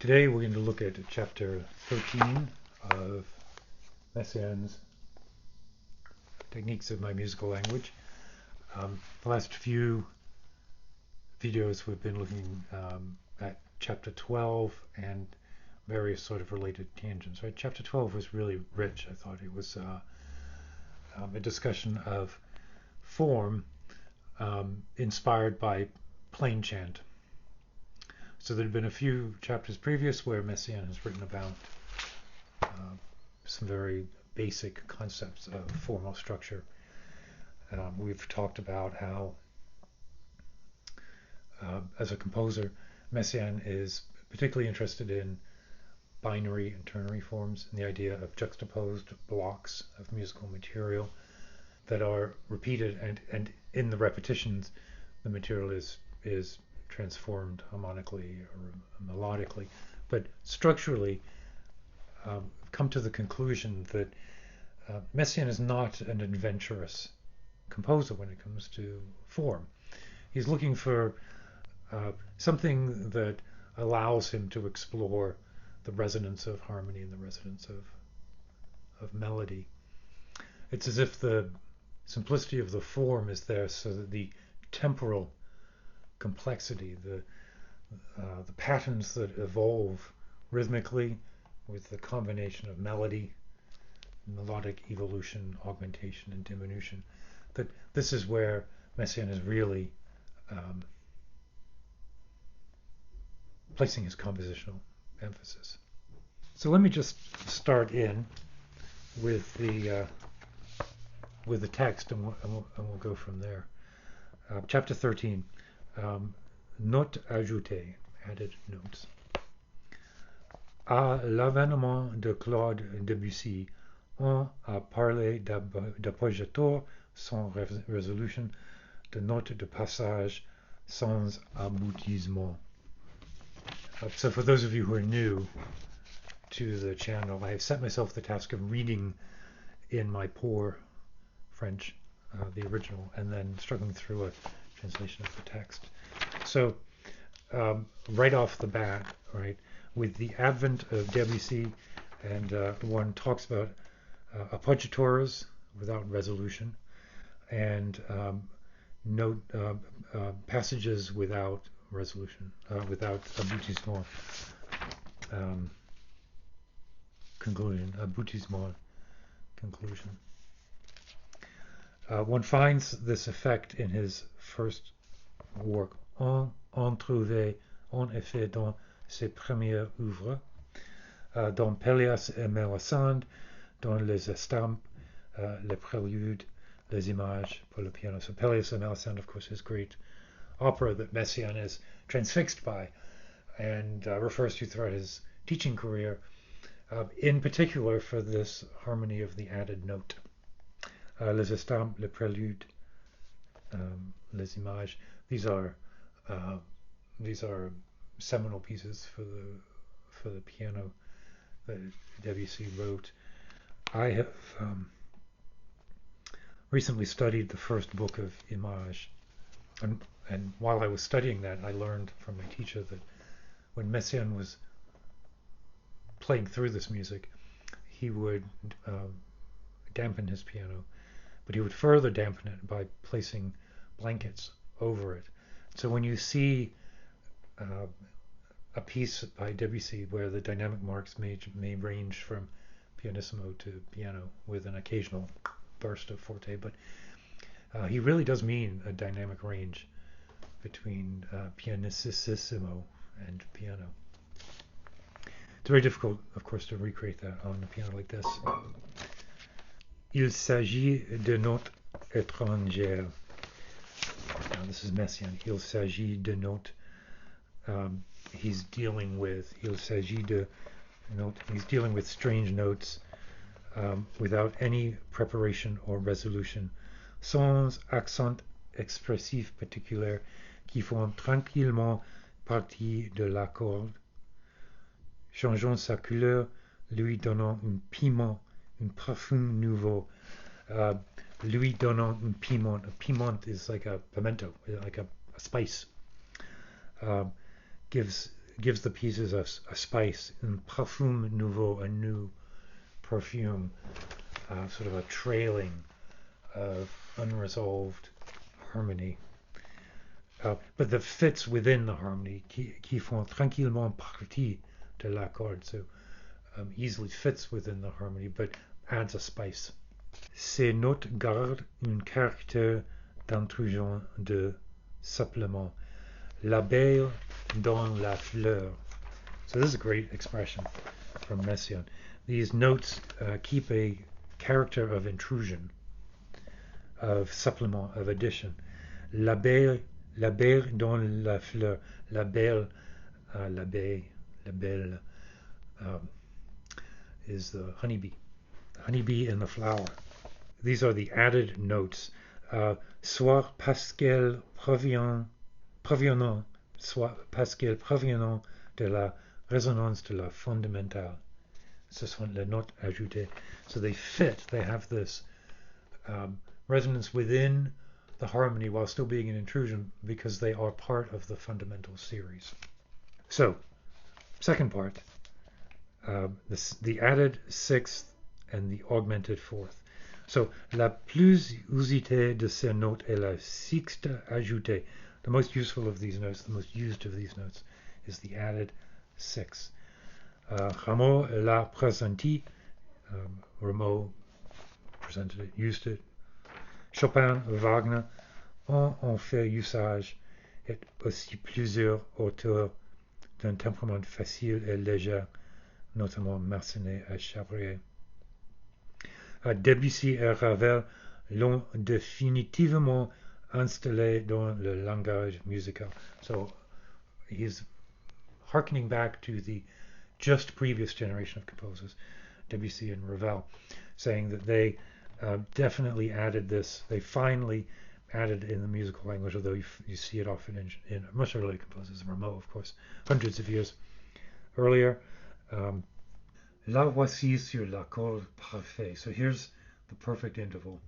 Today we're going to look at chapter 13 of Messiaen's Techniques of My Musical Language. The last few videos we've been looking at chapter 12 and various sort of related tangents. Right? Chapter 12 was really rich. I thought it was a discussion of form inspired by plain chant. So there had been a few chapters previous where Messiaen has written about some very basic concepts of formal structure. We've talked about how, as a composer, Messiaen is particularly interested in binary and ternary forms and the idea of juxtaposed blocks of musical material that are repeated, and in the repetitions the material is transformed harmonically or melodically, but structurally come to the conclusion that Messiaen is not an adventurous composer when it comes to form. He's looking for something that allows him to explore the resonance of harmony and the resonance of melody. It's as if the simplicity of the form is there so that the temporal complexity, the patterns that evolve rhythmically with the combination of melody, melodic evolution, augmentation, and diminution, that this is where Messiaen is really placing his compositional emphasis. So let me just start in with the text, and we'll go from there. Chapter 13. Notes ajoutées, added notes. À l'avènement de Claude Debussy, on a parlé d'appoggiatura sans résolution, de notes de passage sans aboutissement. So for those of you who are new to the channel, I have set myself the task of reading in my poor French, the original, and then struggling through a translation of the text. So right off the bat, right, with the advent of Debussy, and one talks about appoggiaturas without resolution, and note passages without resolution, without aboutissement, aboutissement, conclusion. One finds this effect in his first work, On trouvait en effet dans ses premiers œuvres, dans Pelleas et Messiaen, dans les estampes, les préludes, les images pour le piano. So Pelleas and Messiaen, of course, his great opera that Messiaen is transfixed by and refers to throughout his teaching career, in particular for this harmony of the added note. Les estampes, les préludes, les images. These are seminal pieces for the piano that Debussy wrote. I have recently studied the first book of Images, and while I was studying that, I learned from my teacher that when Messiaen was playing through this music, he would dampen his piano, but he would further dampen it by placing blankets over it. So when you see a piece by Debussy where the dynamic marks may range from pianissimo to piano with an occasional burst of forte, but he really does mean a dynamic range between pianissimo and piano. It's very difficult, of course, to recreate that on a piano like this. Il s'agit de notes étrangères. Now this is Messiaen. Il s'agit de notes. He's dealing with. Il s'agit de notes. He's dealing with strange notes without any preparation or resolution, sans accent expressif particulier, qui font tranquillement partie de l'accord, changeant sa couleur, lui donnant un piment, un parfum nouveau. Lui donnant un piment. A piment is like a pimento, like a spice. Gives gives the pieces a spice, un parfum nouveau, a new perfume, sort of a trailing of unresolved harmony, but that fits within the harmony, qui font tranquillement partie de l'accord, so easily fits within the harmony, but adds a spice. Ces notes gardent un caractère d'intrusion, de supplément. L'abeille dans la fleur. So this is a great expression from Messiaen. These notes keep a character of intrusion, of supplement, of addition. L'abeille dans la fleur. L'abeille, l'abeille is the honeybee. The honeybee in the flower. These are the added notes. Soit parce qu'elle provenant, soit parce qu'elle provenant de la résonance de la fondamentale. Ce sont les notes ajoutées. So they fit, they have this resonance within the harmony while still being an intrusion because they are part of the fundamental series. So, second part, the added sixth and the augmented fourth. So, la plus usité de ces notes est la sixte ajoutée. The most useful of these notes, the most used of these notes, is the added sixth. Rameau l'a présenté. Rameau presented it, used it. Chopin, Wagner en fait usage, et aussi plusieurs auteurs d'un tempérament facile et léger, notamment Massenet et Chabrier. Debussy et Ravel l'ont définitivement installé dans le langage musical. So he's hearkening back to the just previous generation of composers, Debussy and Ravel, saying that they definitely added this. They finally added in the musical language, although you see it often in much earlier composers, Rameau, of course, hundreds of years earlier. La voici sur l'accord parfait. So here's the perfect interval.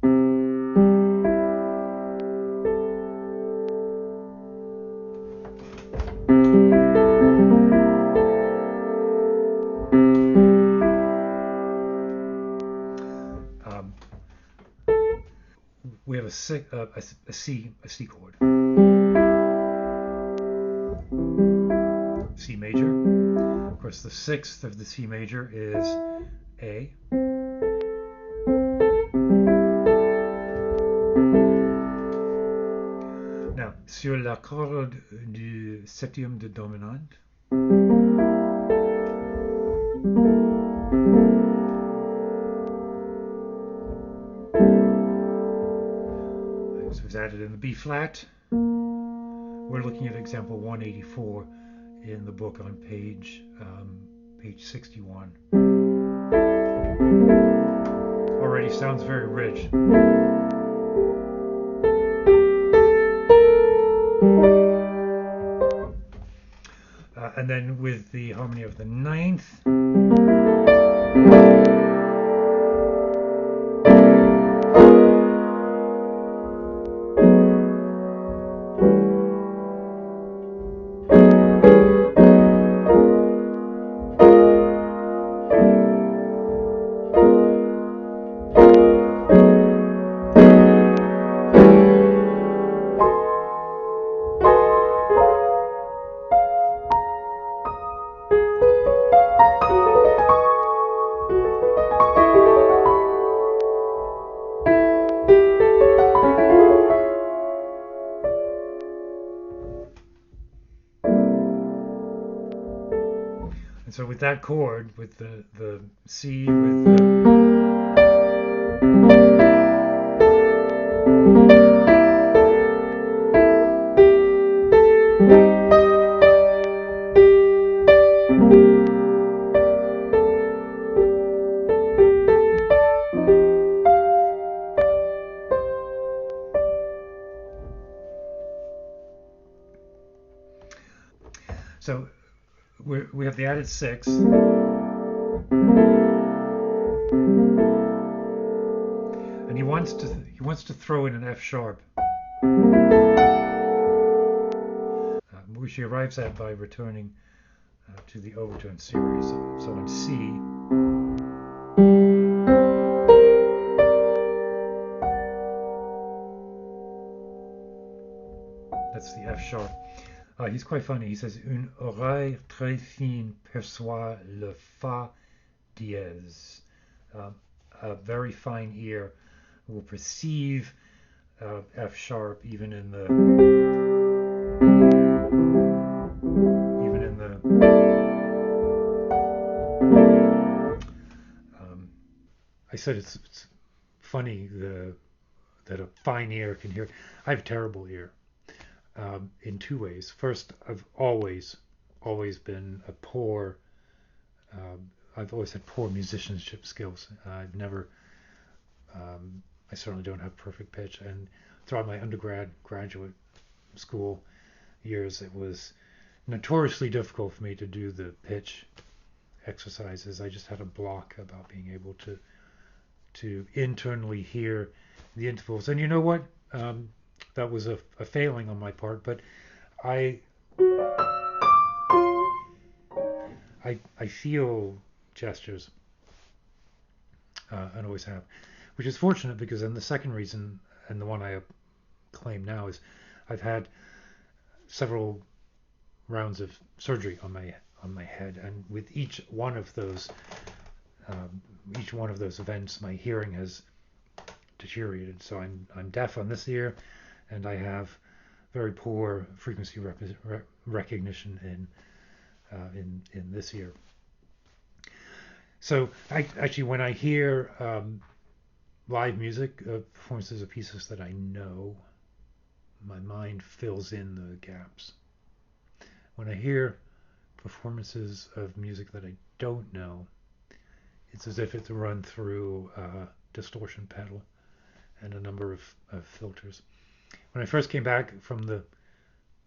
We have a C chord, C major. Of course, the sixth of the C major is A. Now, sur l'accord du septième de dominante, this was added in the B flat. We're looking at example 184 in the book on page 61. Already sounds very rich. And then with the harmony of the ninth, and so with that chord, with the C, with the so we have the added sixth, and he wants to throw in an F sharp, which he arrives at by returning to the overtone series. So in C, that's the F sharp. He's quite funny. He says, une oreille très fine perçoit le fa dièse. A very fine ear will perceive F sharp even in the I said it's funny that a fine ear can hear. I have a terrible ear in two ways. First, I've always been a poor. I've always had poor musicianship skills. I've never. I certainly don't have perfect pitch. And throughout my graduate school years, it was notoriously difficult for me to do the pitch exercises. I just had a block about being able to internally hear the intervals. And you know what? That was a failing on my part, but I feel gestures and always have, which is fortunate because then the second reason, and the one I claim now, is I've had several rounds of surgery on my head, and with each one of those events, my hearing has deteriorated. So I'm deaf on this ear, and I have very poor frequency recognition in this ear. So actually, when I hear live music, performances of pieces that I know, my mind fills in the gaps. When I hear performances of music that I don't know, it's as if it's run through a distortion pedal and a number of filters. When I first came back from the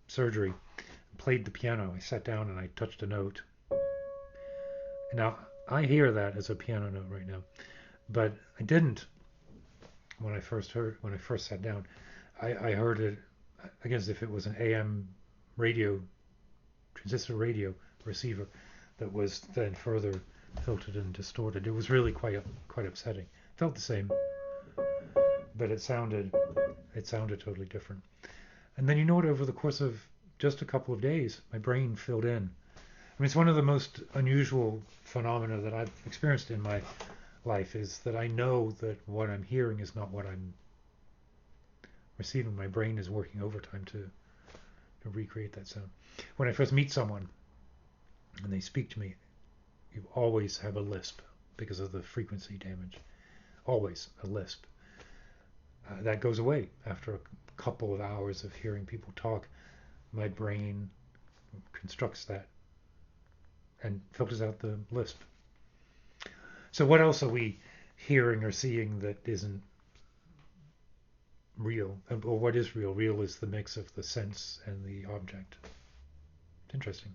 surgery and played the piano, I sat down and I touched a note. Now, I hear that as a piano note right now, but I didn't when I first sat down. I heard it, I guess, if it was an AM radio, transistor radio receiver that was then further filtered and distorted. It was really quite upsetting. It felt the same, but it sounded totally different. And then, you know what, over the course of just a couple of days, my brain filled in. I mean, it's one of the most unusual phenomena that I've experienced in my life, is that I know that what I'm hearing is not what I'm receiving. My brain is working overtime to recreate that sound. When I first meet someone and they speak to me, you always have a lisp because of the frequency damage. Always a lisp. That goes away after a couple of hours of hearing people talk. My brain constructs that and filters out the lisp. So what else are we hearing or seeing that isn't real? Or what is real? Real is the mix of the sense and the object. It's interesting.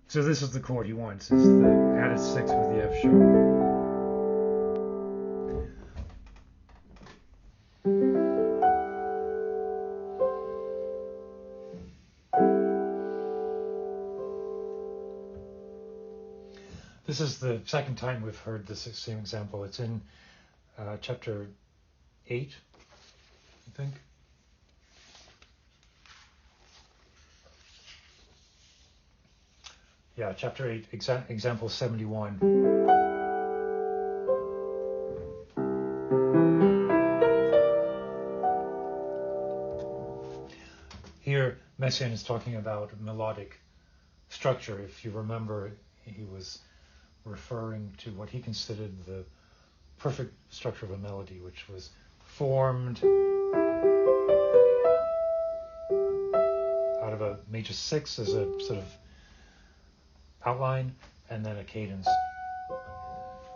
So this is the chord he wants, is the added 6 with the F sharp. This is the second time we've heard this same example. It's in chapter 8, I think. Yeah, chapter 8, example 71. Here, Messiaen is talking about melodic structure. If you remember, he was referring to what he considered the perfect structure of a melody, which was formed out of a major 6 as a sort of outline, and then a cadence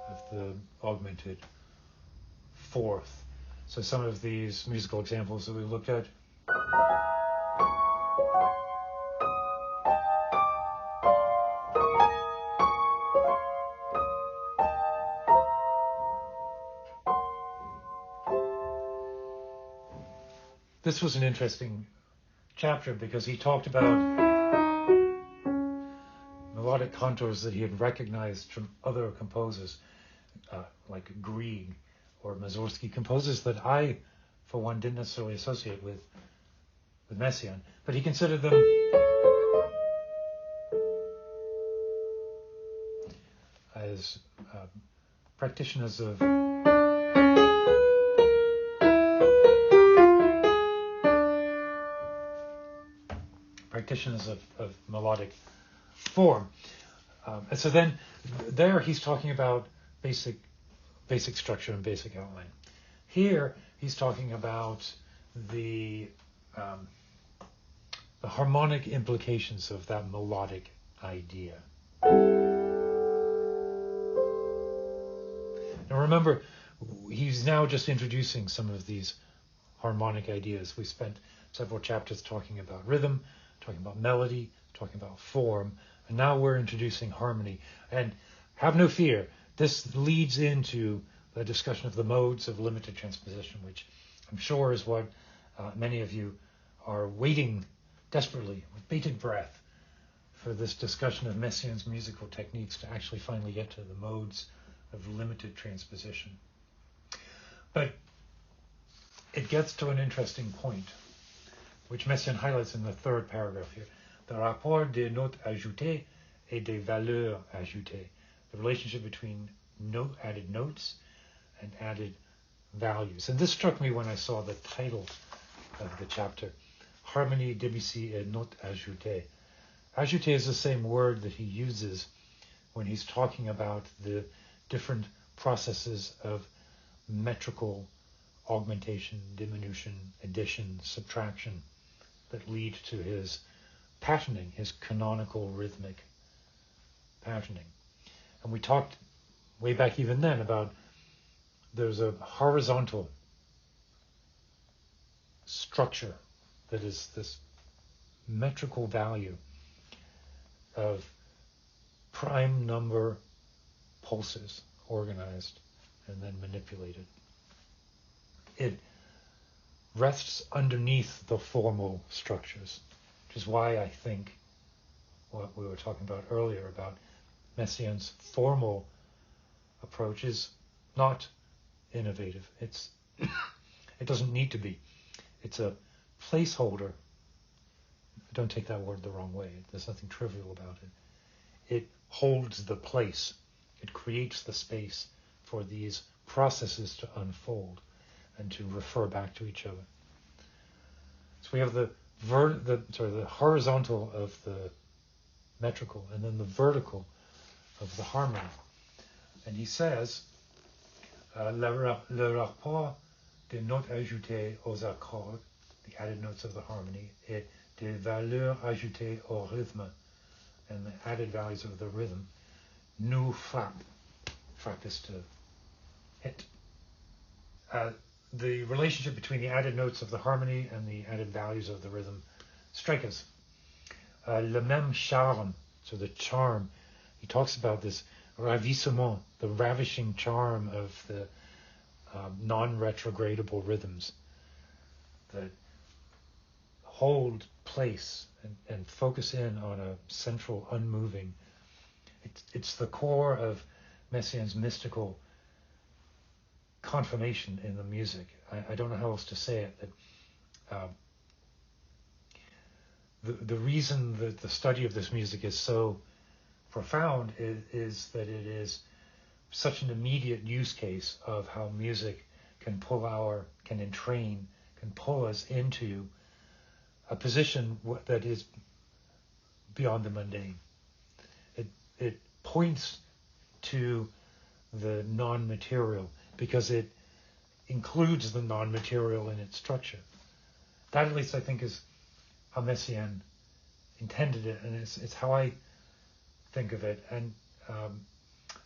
of the augmented 4th. So some of these musical examples that we looked at. This was an interesting chapter because he talked about melodic melodic contours that he had recognized from other composers, like Grieg or Mussorgsky, composers that I, for one, didn't necessarily associate with Messiaen, but he considered them as practitioners of melodic form. And so then there he's talking about basic structure and basic outline. Here he's talking about the harmonic implications of that melodic idea. Now remember, he's now just introducing some of these harmonic ideas. We spent several chapters talking about rhythm, talking about melody, talking about form, and now we're introducing harmony. And have no fear, this leads into the discussion of the modes of limited transposition, which I'm sure is what many of you are waiting desperately, with bated breath, for this discussion of Messiaen's musical techniques to actually finally get to the modes of limited transposition. But it gets to an interesting point, which Messiaen highlights in the third paragraph here. The rapport des notes ajoutées et des valeurs ajoutées. The relationship between added notes and added values. And this struck me when I saw the title of the chapter, Harmonie, Debussy et notes ajoutées. Ajouté is the same word that he uses when he's talking about the different processes of metrical augmentation, diminution, addition, subtraction that lead to his patterning, his canonical rhythmic patterning. And we talked way back even then about there's a horizontal structure that is this metrical value of prime number pulses organized and then manipulated. It rests underneath the formal structures, which is why I think what we were talking about earlier about Messiaen's formal approach is not innovative. It doesn't need to be. It's a placeholder. Don't take that word the wrong way. There's nothing trivial about it. It holds the place. It creates the space for these processes to unfold and to refer back to each other. So we have the horizontal of the metrical and then the vertical of the harmony. And he says, le rapport des notes ajoutées aux accords, the added notes of the harmony, et des valeurs ajoutées au rythme, and the added values of the rhythm, nous frappe. Frappe is to hit. The relationship between the added notes of the harmony and the added values of the rhythm strike us. Le même charme, so the charm. He talks about this ravissement, the ravishing charm of the non-retrogradable rhythms that hold place and focus in on a central unmoving. It's the core of Messiaen's mystical confirmation in the music. I don't know how else to say it. That the reason that the study of this music is so profound is that it is such an immediate use case of how music can pull us into a position that is beyond the mundane. It points to the non-material because it includes the non-material in its structure. That, at least, I think, is how Messiaen intended it, and it's how I think of it. And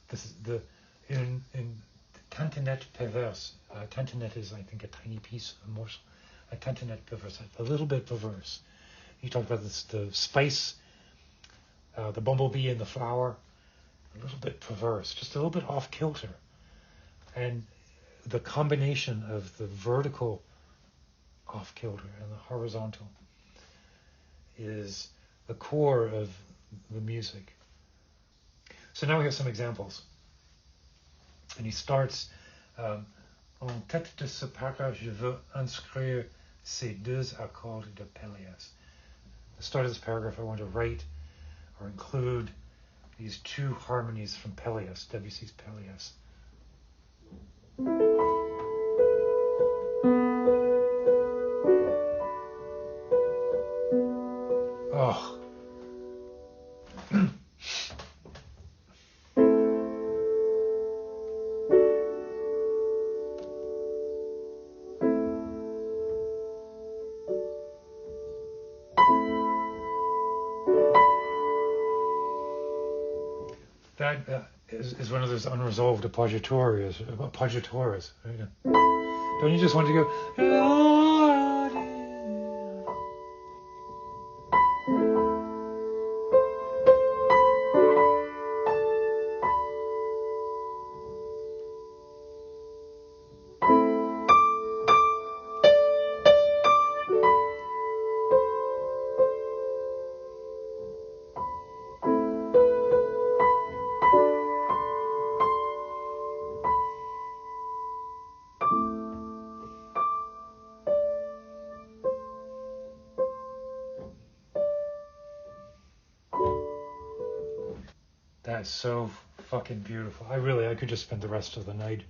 this is in Tantinet perverse. Tantinet is, I think, a tiny piece, a morsel. A tantinet perverse, a little bit perverse. You talk about this, the spice, the bumblebee and the flower, a little bit perverse, just a little bit off kilter. And the combination of the vertical off kilter and the horizontal is the core of the music. So now we have some examples. And he starts, en tête de ce paragraphe, je veux inscrire ces deux accords de Pelleas. At the start of this paragraph, I want to write or include these two harmonies from Pelleas, Debussy's Pelleas. Oh. That is one of those unresolved appoggiaturas. Right? Don't you just want to go? That is so fucking beautiful. I could just spend the rest of the night.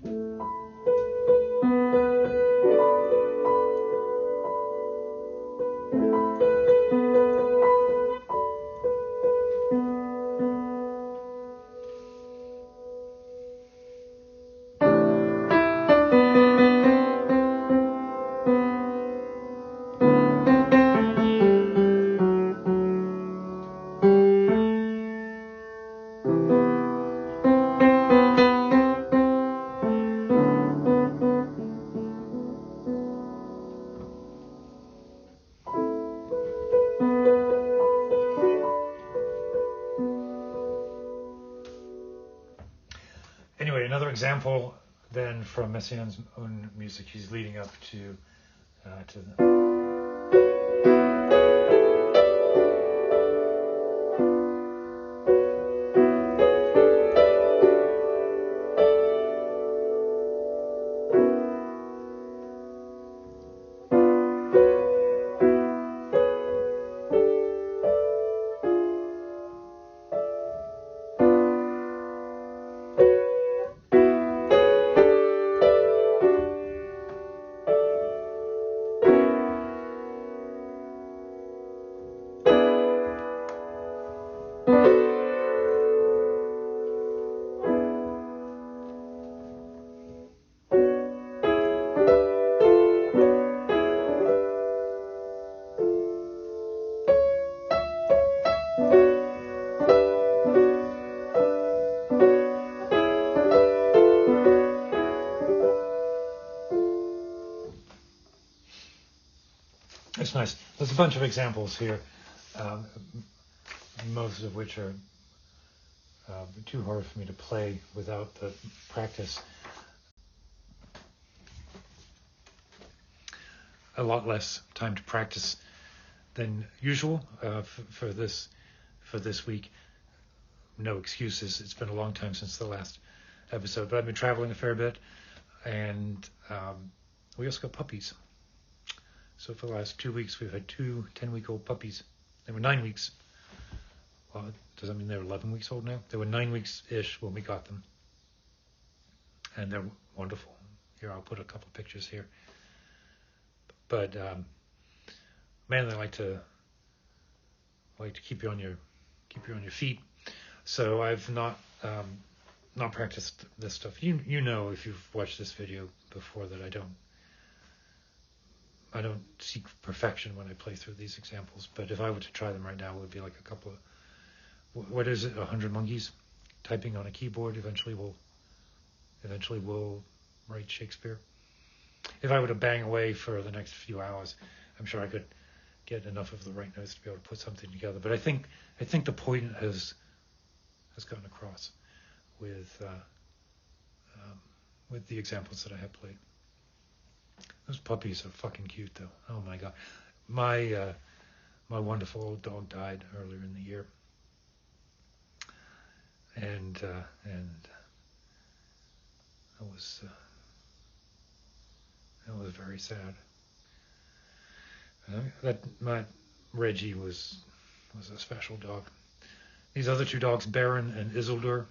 Anyway, another example then from Messiaen's own music. He's leading up to the... It's nice. There's a bunch of examples here, most of which are too hard for me to play without the practice. A lot less time to practice than usual for this week. No excuses. It's been a long time since the last episode, but I've been traveling a fair bit, and we also got puppies. So for the last 2 weeks, we've had 2 10-week-old puppies. They were 9 weeks. Well, does that mean they're 11 weeks old now? They were 9 weeks-ish when we got them. And they're wonderful. Here, I'll put a couple of pictures here. But, man, they like to keep you on your feet. So I've not practiced this stuff. You know, if you've watched this video before, that I don't seek perfection when I play through these examples, but if I were to try them right now, it would be like a couple of, 100 monkeys typing on a keyboard. Eventually we'll write Shakespeare. If I were to bang away for the next few hours, I'm sure I could get enough of the right notes to be able to put something together. But I think the point has gotten across with the examples that I have played. Those puppies are fucking cute, though. Oh my god, my wonderful old dog died earlier in the year, and that was very sad. That my Reggie was a special dog. These other two dogs, Baron and Isildur,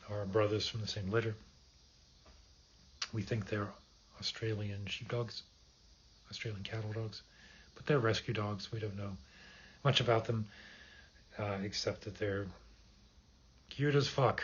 are brothers from the same litter. We think they're Australian sheepdogs, Australian cattle dogs, but they're rescue dogs. We don't know much about them, except that they're cute as fuck.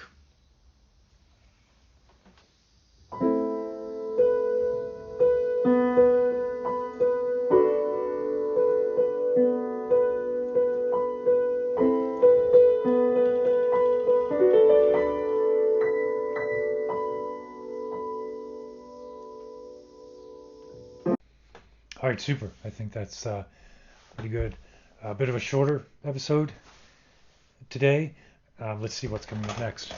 All right, super. I think that's pretty good. A bit of a shorter episode today. Let's see what's coming up next.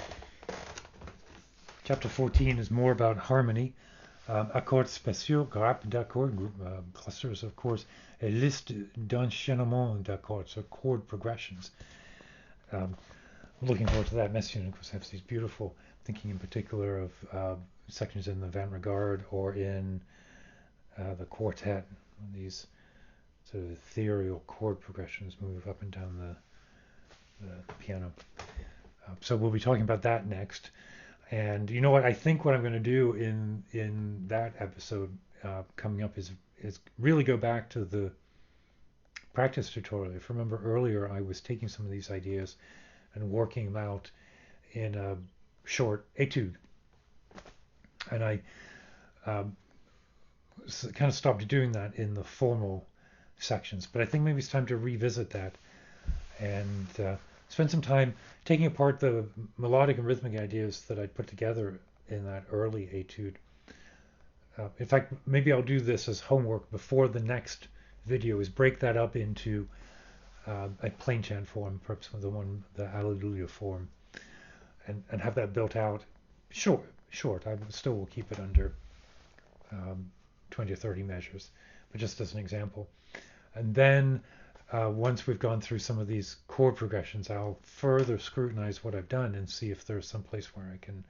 Chapter 14 is more about harmony. Accords spatiaux, grappes d'accords, clusters of chords, a list d'enchaînements d'accords, so chord progressions. I'm looking forward to that. Messiaen, of course, has these beautiful, thinking in particular of sections in the Van Regard or in the quartet. These sort of ethereal chord progressions move up and down the piano. So we'll be talking about that next. And you know what? I think what I'm going to do in that episode coming up is really go back to the practice tutorial. If you remember earlier, I was taking some of these ideas and working them out in a short etude. And I kind of stopped doing that in the formal sections. But I think maybe it's time to revisit that and spend some time taking apart the melodic and rhythmic ideas that I'd put together in that early etude. In fact, maybe I'll do this as homework before the next video, is break that up into a plain chant form, perhaps the Alleluia form, and have that built out short. I still will keep it under 20 or 30 measures, but just as an example. And then once we've gone through some of these chord progressions, I'll further scrutinize what I've done and see if there's some place where I can,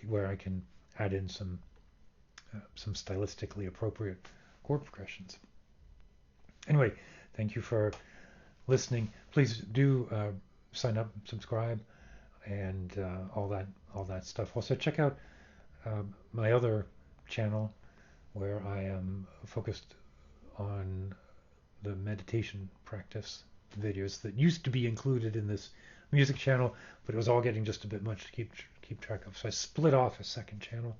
where I can add in some stylistically appropriate chord progressions. Anyway, thank you for listening. Please do sign up, subscribe, and all that stuff. Also, check out my other channel where I am focused on the meditation practice videos that used to be included in this music channel, but it was all getting just a bit much to keep track of. So I split off a second channel.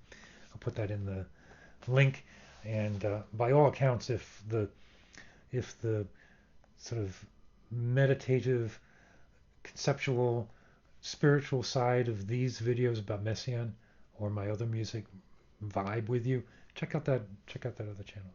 I'll put that in the link. And by all accounts, if the sort of meditative, conceptual, spiritual side of these videos about Messiaen or my other music vibe with you, check out that other channel.